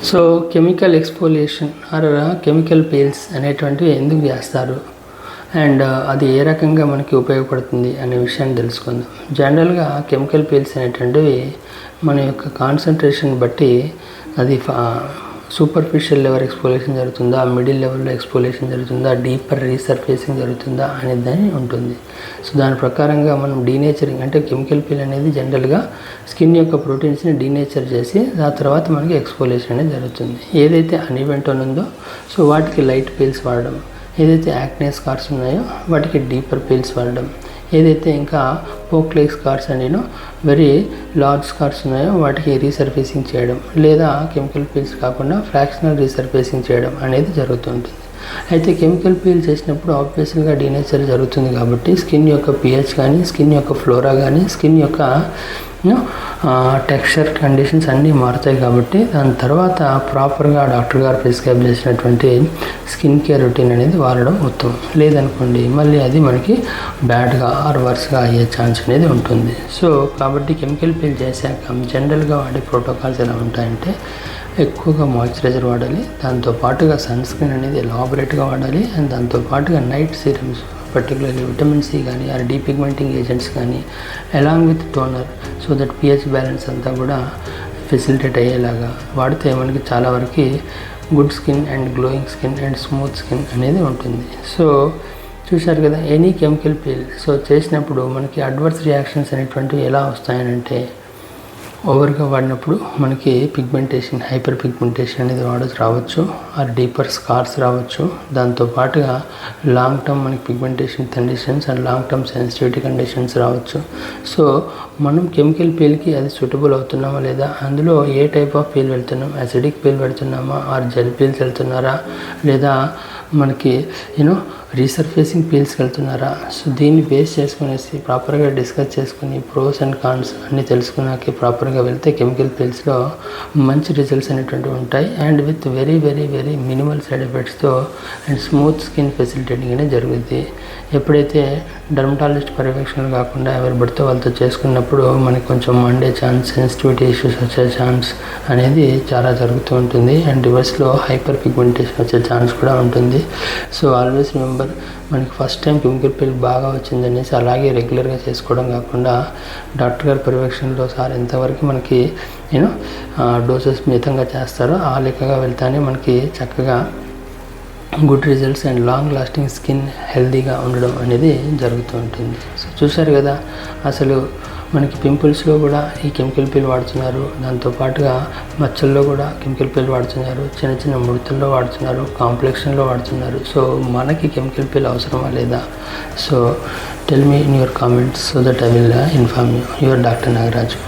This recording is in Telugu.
So chemical exfoliation are chemical peels అనేటువంటివి ఎందుకు చేస్తారు అండ్ అది ఏ రకంగా మనకి ఉపయోగపడుతుంది అనే విషయాన్ని తెలుసుకుందాం. జనరల్గా కెమికల్ పీల్స్ అనేటువంటివి మన యొక్క కాన్సన్ట్రేషన్ బట్టి అది సూపర్ఫిషియల్ లెవెల్ ఎక్స్ఫోలియేషన్ జరుగుతుందా, మిడిల్ లెవెల్లో ఎక్స్ఫోలియేషన్ జరుగుతుందా, డీపర్ రీసర్ఫేసింగ్ జరుగుతుందా అనేది ఉంటుంది. సో దాని ప్రకారంగా మనం డీనేచరింగ్ అంటే కెమికల్ పీల్ అనేది జనరల్గా స్కిన్ యొక్క ప్రోటీన్స్ని డీనేచర్ చేసి ఆ తర్వాత మనకి ఎక్స్ఫోలియేషన్ అనేది జరుగుతుంది. ఏదైతే అన్ఈవెంట్ ఉందో సో వాటికి లైట్ పీల్స్ వాడడం, ఏదైతే యాక్నే స్కార్స్ ఉన్నాయో వాటికి డీపర్ పీల్స్ వాడడం, ఏదైతే ఇంకా పోక్లైక్ స్కార్స్ అనేనో వెరీ లార్జ్ స్కార్స్ ఉన్నాయో వాటికి రీసర్ఫేసింగ్ చేయడం, లేదా కెమికల్ పీల్స్ కాకుండా ఫ్రాక్షనల్ రీసర్ఫేసింగ్ చేయడం అనేది జరుగుతుంటుంది. అయితే కెమికల్ పీల్ చేసినప్పుడు ఆబ్వియస్గా డీనేచర్ జరుగుతుంది కాబట్టి స్కిన్ యొక్క పిహెచ్ కానీ, స్కిన్ యొక్క ఫ్లోరా కానీ, స్కిన్ యొక్క టెక్స్చర్ కండిషన్స్ అన్నీ మారుతాయి. కాబట్టి దాని తర్వాత ప్రాపర్గా డాక్టర్ గారు ప్రిస్క్రైబ్ చేసినటువంటి స్కిన్ కేర్ రొటీన్ అనేది వాడడం ఉత్తమం. లేదనుకోండి మళ్ళీ అది మనకి బ్యాడ్గా ఆర్ వర్స్గా అయ్యే ఛాన్స్ అనేది ఉంటుంది. సో కాబట్టి కెమికల్ పీల్ చేశాక జనరల్గా వాడే ప్రోటోకాల్స్ ఎలా ఉంటాయంటే ఎక్కువగా మాయిశ్చరైజర్ వాడాలి, దాంతోపాటుగా సన్ స్క్రీన్ అనేది ఎలాబరేట్గా వాడాలి, అండ్ దాంతోపాటుగా night serums particularly vitamin C కానీ ఆర్ డీపిగ్మెంటింగ్ ఏజెంట్స్ కానీ along with toner so that pH balance అంతా కూడా ఫెసిలిటేట్ అయ్యేలాగా వాడితే మనకి చాలా వరకు good skin and glowing skin and smooth skin అనేది ఉంటుంది. సో చూశారు కదా ఎనీ కెమికల్ పీల్ సో చేసినప్పుడు మనకి అడ్వర్స్ రియాక్షన్స్ అనేటువంటివి ఎలా వస్తాయనంటే ఓవర్గా వాడినప్పుడు మనకి పిగ్మెంటేషన్, హైపర్ పిగ్మెంటేషన్ అనేది రావచ్చు, ఆర్ డీపర్ స్కార్స్ రావచ్చు. దాంతోపాటుగా లాంగ్ టర్మ్ మనకి pigmentation conditions and long term sensitivity conditions రావచ్చు. సో మనం కెమికల్ పీల్కి అది సూటబుల్ అవుతున్నామా లేదా, అందులో ఏ టైప్ ఆఫ్ పీల్ వెళ్తున్నాం, యాసిడిక్ పీల్ వెళ్తున్నామా ఆర్ జెల్ పీల్స్ వెళ్తున్నారా, లేదా మనకి రీసర్ఫేసింగ్ పీల్స్కి వెళ్తున్నారా. సో దీన్ని బేస్ చేసుకునేసి ప్రాపర్గా డిస్కస్ చేసుకుని ప్రోస్ అండ్ కాన్స్ అన్నీ తెలుసుకున్నాకే ప్రాపర్గా వెళ్తే కెమికల్ పీల్స్లో మంచి రిజల్ట్స్ అనేటువంటివి ఉంటాయి and with very very very minimal side ఎఫెక్ట్స్తో అండ్ స్మూత్ స్కిన్ ఫెసిలిటేటింగ్ అనేది జరుగుతుంది. ఎప్పుడైతే డర్మటాలజిస్ట్ పర్యవేక్షణలు కాకుండా ఎవరు పడితే వాళ్ళతో చేసుకున్నప్పుడు మనకి కొంచెం మండే ఛాన్స్, సెన్సిటివిటీ ఇష్యూస్ వచ్చే ఛాన్స్ అనేది చాలా జరుగుతూ ఉంటుంది అండ్ రివర్స్లో హైపర్ పిగ్మెంటేషన్ వచ్చే ఛాన్స్ కూడా ఉంటుంది. సో ఆల్వేస్ రిమెంబర్ మనకి ఫస్ట్ టైం కెమికల్ పీల్ బాగా వచ్చిందనేసి అలాగే రెగ్యులర్గా చేసుకోవడం కాకుండా డాక్టర్ గారి పర్యవేక్షణలో సార్ ఎంతవరకు మనకి డోసెస్ మితంగా చేస్తారో ఆ లెక్కగా వెళ్తానే మనకి చక్కగా good results and long lasting skin హెల్తీగా ఉండడం అనేది జరుగుతూ ఉంటుంది. సో చూశారు కదా అసలు మనకి పింపుల్స్లో కూడా ఈ కెమికల్ పీల్ వాడుతున్నారు, దాంతోపాటుగా మచ్చల్లో కూడా కెమికల్ పీల్ వాడుతున్నారు, చిన్న చిన్న ముడతల్లో వాడుతున్నారు, కాంప్లెక్షన్లో వాడుతున్నారు. సో మనకి కెమికల్ పీల్ అవసరమా లేదా? So tell me in your comments so that I will inform you. Your doctor Nagaraju.